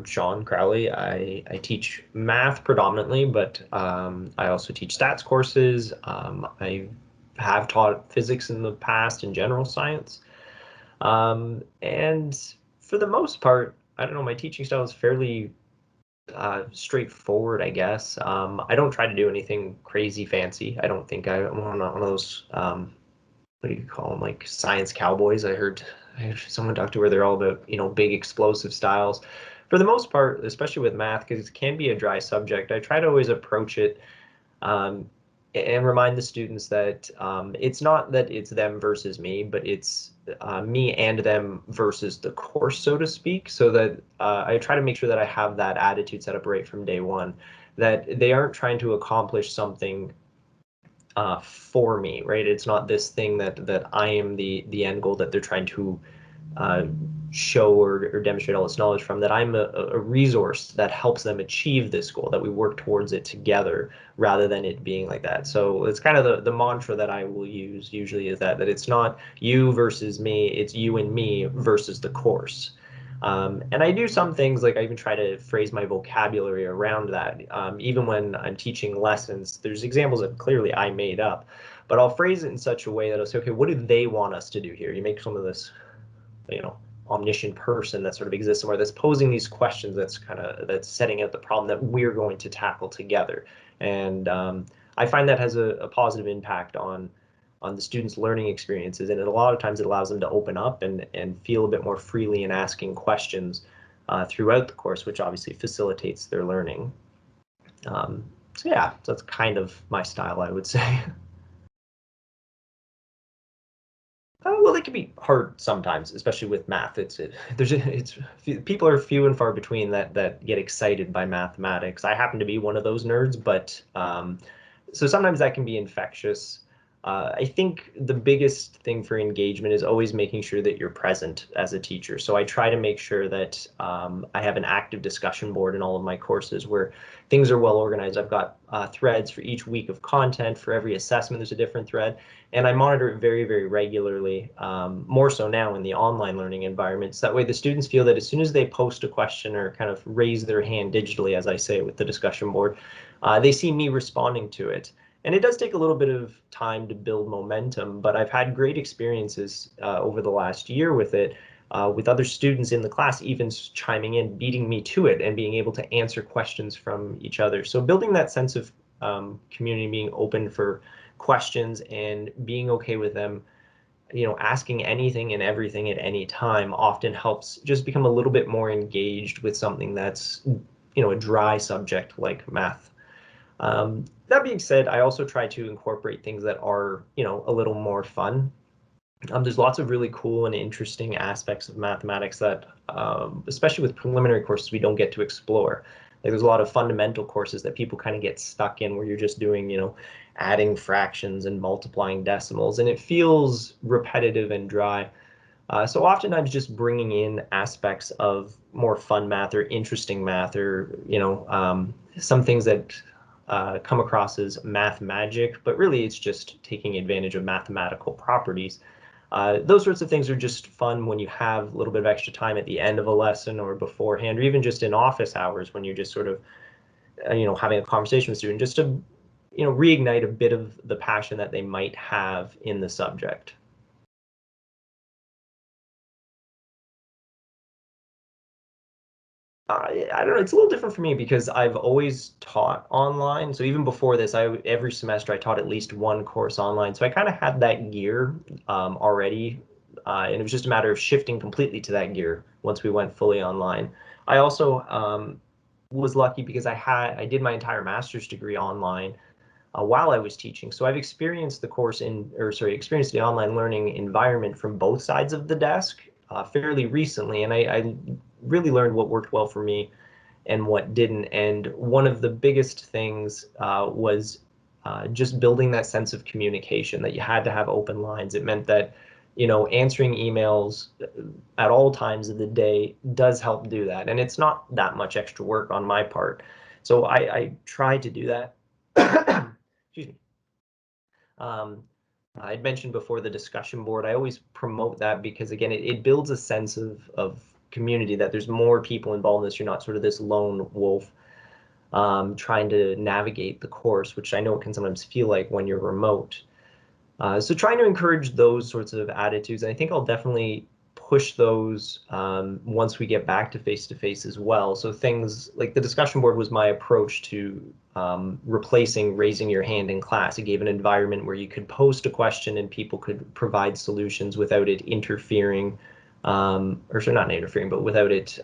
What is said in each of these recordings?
I'm Sean Crowley. I teach math predominantly, but I also teach stats courses. I have taught physics in the past and general science. And for the most part, I don't know, my teaching style is fairly straightforward, I guess. I don't try to do anything crazy fancy. I don't think I'm one of those, what do you call them, like science cowboys. I heard someone talk to where they're all about, big explosive styles. For the most part, especially with math, because it can be a dry subject, I try to always approach it um, and remind the students that it's not that it's them versus me, but it's me and them versus the course, so to speak. So that I try to make sure that I have that attitude set up right from day one, that they aren't trying to accomplish something for me, right? It's not this thing that I am the end goal that they're trying to uh, show or demonstrate all this knowledge from, that I'm a resource that helps them achieve this goal, that we work towards it together rather than it being like that. So it's kind of the mantra that I will use usually, is that it's not you versus me, it's you and me versus the course. And I do some things, like I even try to phrase my vocabulary around that. Even when I'm teaching lessons, there's examples that clearly I made up, but I'll phrase it in such a way that I'll say, okay, what do they want us to do here? You make some of this, omniscient person that sort of exists somewhere that's posing these questions, that's setting out the problem that we're going to tackle together. And I find that has a positive impact on the students' learning experiences, and a lot of times it allows them to open up and feel a bit more freely in asking questions throughout the course, which obviously facilitates their learning. So yeah, so that's kind of my style, I would say. Well, it can be hard sometimes, especially with math. People are few and far between that get excited by mathematics. I happen to be one of those nerds, but so sometimes that can be infectious. I think the biggest thing for engagement is always making sure that you're present as a teacher. So I try to make sure that I have an active discussion board in all of my courses where things are well organized. I've got threads for each week of content. For every assessment, there's a different thread. And I monitor it very, very regularly, more so now in the online learning environments. That way the students feel that as soon as they post a question or kind of raise their hand digitally, as I say with the discussion board, they see me responding to it. And it does take a little bit of time to build momentum, but I've had great experiences over the last year with it, with other students in the class even chiming in, beating me to it, and being able to answer questions from each other. So building that sense of community, being open for questions and being okay with them, asking anything and everything at any time, often helps just become a little bit more engaged with something that's, a dry subject like math. That being said, I also try to incorporate things that are, a little more fun. There's lots of really cool and interesting aspects of mathematics that, especially with preliminary courses, we don't get to explore. Like there's a lot of fundamental courses that people kind of get stuck in, where you're just doing, adding fractions and multiplying decimals, and it feels repetitive and dry. So oftentimes just bringing in aspects of more fun math or interesting math, or, some things that come across as math magic, but really it's just taking advantage of mathematical properties. Those sorts of things are just fun when you have a little bit of extra time at the end of a lesson or beforehand, or even just in office hours when you're just sort of, having a conversation with a student, just to, reignite a bit of the passion that they might have in the subject. I don't know. It's a little different for me because I've always taught online. So even before this, every semester I taught at least one course online. So I kind of had that gear already, and it was just a matter of shifting completely to that gear once we went fully online. I also was lucky because I did my entire master's degree online while I was teaching. So I've experienced the experienced the online learning environment from both sides of the desk fairly recently, and I really learned what worked well for me and what didn't. And one of the biggest things was just building that sense of communication, that you had to have open lines. It meant that, answering emails at all times of the day does help do that. And it's not that much extra work on my part. So I tried to do that. Excuse me. Um, I'd mentioned before the discussion board. I always promote that because, again, it builds a sense of community, that there's more people involved in this. You're not sort of this lone wolf trying to navigate the course, which I know it can sometimes feel like when you're remote. So trying to encourage those sorts of attitudes, and I think I'll definitely push those once we get back to face as well. So things like the discussion board was my approach to replacing raising your hand in class. It gave an environment where you could post a question and people could provide solutions without it interfering, or sorry, not interfering, but without it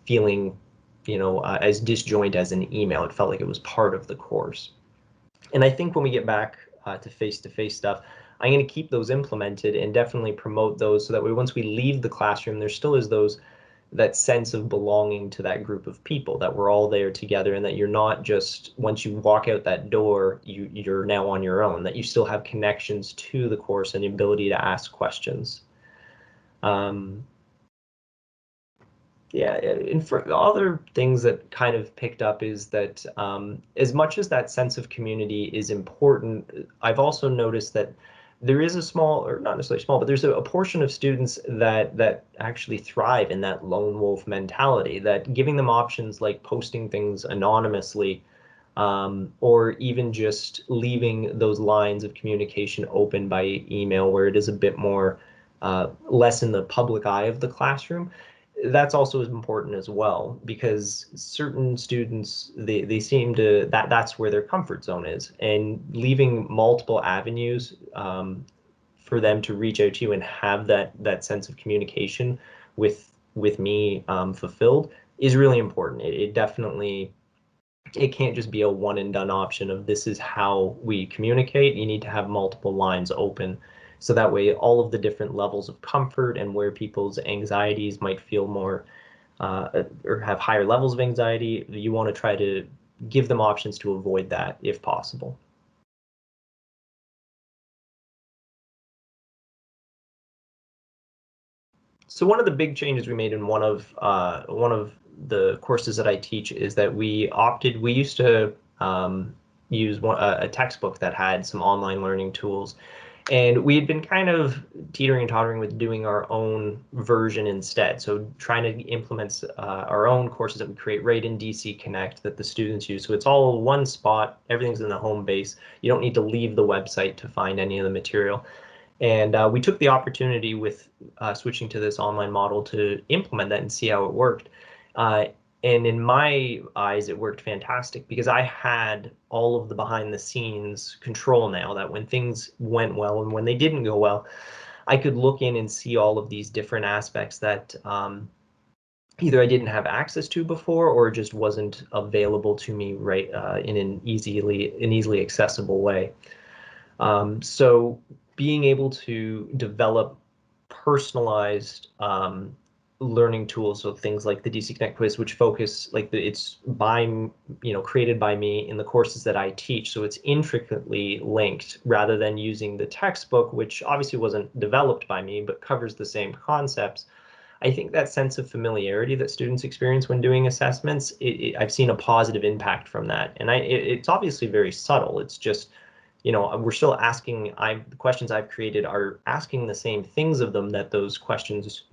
feeling, as disjoint as an email. It felt like it was part of the course. And I think when we get back to face stuff, I'm going to keep those implemented and definitely promote those so that way once we leave the classroom, there still is that sense of belonging to that group of people, that we're all there together, and that you're not just, once you walk out that door, you're now on your own, that you still have connections to the course and the ability to ask questions. Yeah, and for other things that kind of picked up is that as much as that sense of community is important, I've also noticed that there is a small, or not necessarily small, but there's a portion of students that actually thrive in that lone wolf mentality, that giving them options like posting things anonymously, or even just leaving those lines of communication open by email where it is a bit more less in the public eye of the classroom. That's also as important as well, because certain students, they seem to, that's where their comfort zone is, and leaving multiple avenues for them to reach out to you and have that sense of communication with me fulfilled is really important. It definitely, it can't just be a one and done option of this is how we communicate. You need to have multiple lines open, so that way all of the different levels of comfort and where people's anxieties might feel more or have higher levels of anxiety, you want to try to give them options to avoid that if possible. So one of the big changes we made in one of the courses that I teach is that we used to use a textbook that had some online learning tools. And we had been kind of teetering and tottering with doing our own version instead. So trying to implement our own courses that we create right in DC Connect that the students use. So it's all one spot, everything's in the home base. You don't need to leave the website to find any of the material. And we took the opportunity with switching to this online model to implement that and see how it worked. And in my eyes, it worked fantastic because I had all of the behind the scenes control now, that when things went well and when they didn't go well, I could look in and see all of these different aspects that either I didn't have access to before or just wasn't available to me right in an easily accessible way. So being able to develop personalized learning tools, so things like the DC Connect quiz, which focus like it's created by me in the courses that I teach, so it's intricately linked rather than using the textbook, which obviously wasn't developed by me but covers the same concepts. I think that sense of familiarity that students experience when doing assessments, I've seen a positive impact from that, and it's obviously very subtle. It's just, we're still asking, the questions I've created are asking the same things of them that those questions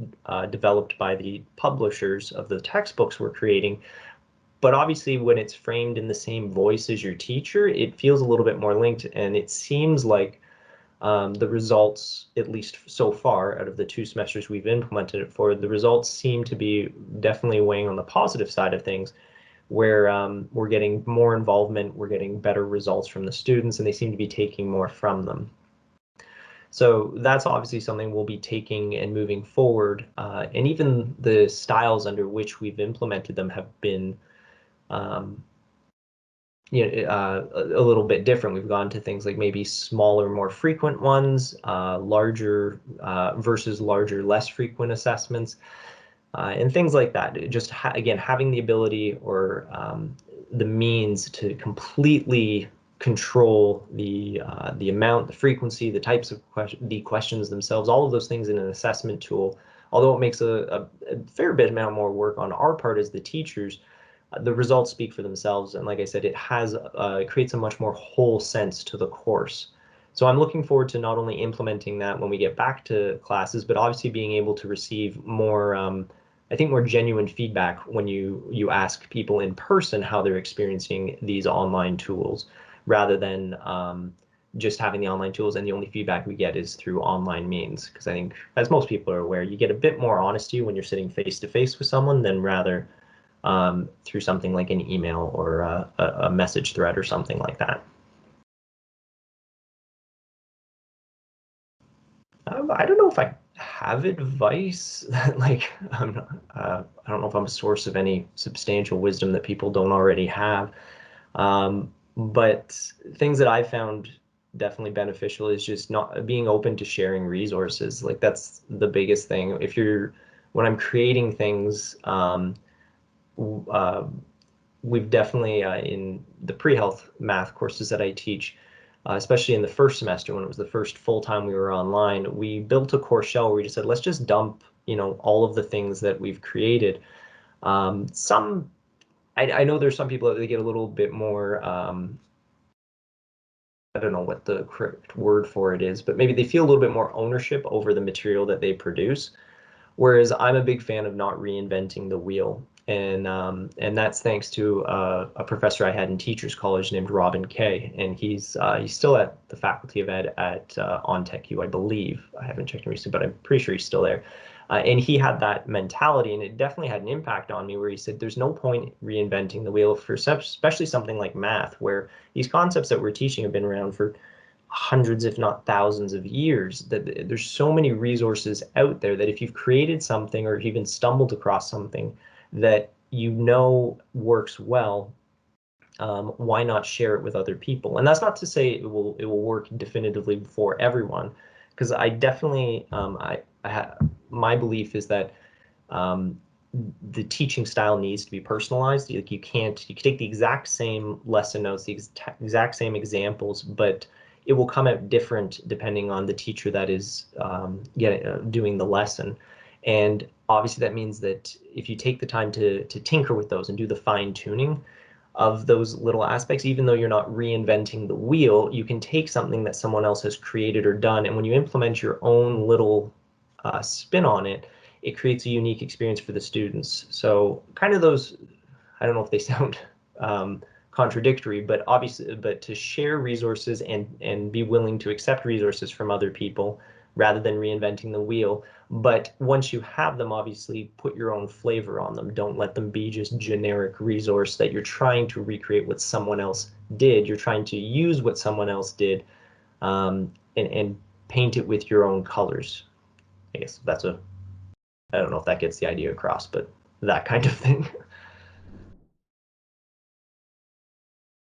developed by the publishers of the textbooks we're creating. But obviously when it's framed in the same voice as your teacher, it feels a little bit more linked, and it seems like the results, at least so far out of the 2 semesters we've implemented it for, the results seem to be definitely weighing on the positive side of things, where we're getting more involvement, we're getting better results from the students, and they seem to be taking more from them. So that's obviously something we'll be taking and moving forward. And even the styles under which we've implemented them have been a little bit different. We've gone to things like maybe smaller, more frequent ones, larger versus larger, less frequent assessments. And things like that. Just again, having the ability or the means to completely control the amount, the frequency, the types of questions themselves, all of those things in an assessment tool. Although it makes a fair bit amount more work on our part as the teachers, the results speak for themselves. And like I said, it creates a much more whole sense to the course. So I'm looking forward to not only implementing that when we get back to classes, but obviously being able to receive more I think more genuine feedback when you ask people in person how they're experiencing these online tools, rather than just having the online tools and the only feedback we get is through online means. Because I think, as most people are aware, you get a bit more honesty when you're sitting face to face with someone than rather through something like an email or a message thread or something like that. I don't know if I have advice. Like, I don't know if I'm a source of any substantial wisdom that people don't already have. But things that I found definitely beneficial is just not being open to sharing resources. Like, that's the biggest thing. When I'm creating things, uh, we've definitely in the pre-health math courses that I teach, especially in the first semester when it was the first full time we were online, we built a course shell where we just said, let's just dump, all of the things that we've created. I know there's some people that they get a little bit more, I don't know what the correct word for it is, but maybe they feel a little bit more ownership over the material that they produce. Whereas I'm a big fan of not reinventing the wheel, and that's thanks to a professor I had in Teachers College named Robin Kay, and he's still at the Faculty of Ed at OnTechU, I believe. I haven't checked him recently, but I'm pretty sure he's still there. And he had that mentality, and it definitely had an impact on me. Where he said, "There's no point reinventing the wheel for especially something like math, where these concepts that we're teaching have been around for hundreds, if not thousands of years, that there's so many resources out there that if you've created something or even stumbled across something that works well, why not share it with other people?" And that's not to say it will work definitively for everyone, because I definitely my belief is that the teaching style needs to be personalized. Like, you can take the exact same lesson notes, the exact same examples, but it will come out different depending on the teacher that is doing the lesson. And obviously that means that if you take the time to tinker with those and do the fine tuning of those little aspects, even though you're not reinventing the wheel, you can take something that someone else has created or done, and when you implement your own little spin on it, it creates a unique experience for the students. So kind of those, I don't know if they sound contradictory, but obviously, but to share resources and be willing to accept resources from other people rather than reinventing the wheel. But once you have them, obviously put your own flavor on them. Don't let them be just generic resource that you're trying to recreate what someone else did. You're trying to use what someone else did, and paint it with your own colors. I guess I don't know if that gets the idea across, but that kind of thing.